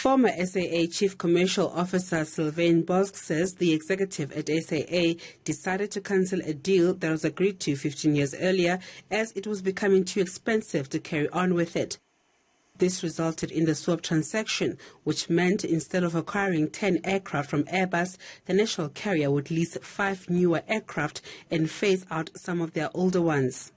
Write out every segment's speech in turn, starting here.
Former SAA Chief Commercial Officer Sylvain Bosque says the executive at SAA decided to cancel a deal that was agreed to 15 years earlier as it was becoming too expensive to carry on with it. This resulted in the swap transaction, which meant instead of acquiring 10 aircraft from Airbus, the national carrier would lease 5 newer aircraft and phase out some of their older ones.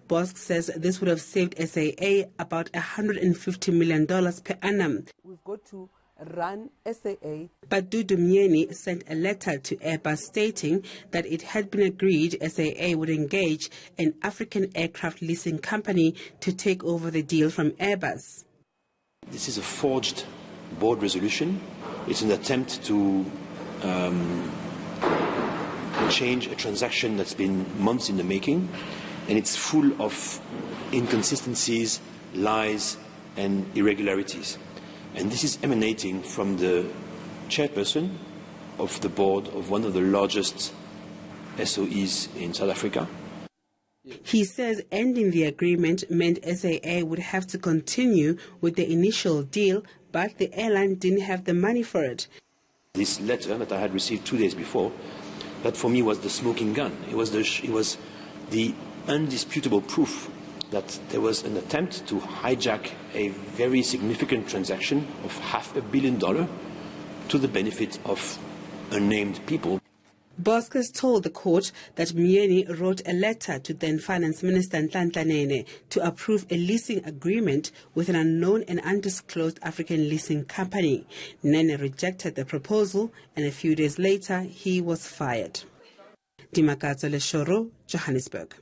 Bosque says this would have saved SAA about $150 million per annum. We've got to run SAA. But Dudu Myeni sent a letter to Airbus stating that it had been agreed SAA would engage an African aircraft leasing company to take over the deal from Airbus. This is a forged board resolution. It's an attempt to change a transaction that's been months in the making. And it's full of inconsistencies, lies, and irregularities. And this is emanating from the chairperson of the board of one of the largest SOEs in South Africa. He says ending the agreement meant SAA would have to continue with the initial deal, but the airline didn't have the money for it. This letter that I had received 2 days before, that for me was the smoking gun. It was the undisputable proof that there was an attempt to hijack a very significant transaction of $500 million to the benefit of unnamed people. Bosque told the court that Myeni wrote a letter to then Finance Minister Nhlanhla Nene to approve a leasing agreement with an unknown and undisclosed African leasing company. Nene rejected the proposal, and a few days later he was fired. Dimakatso Leshoro, Johannesburg.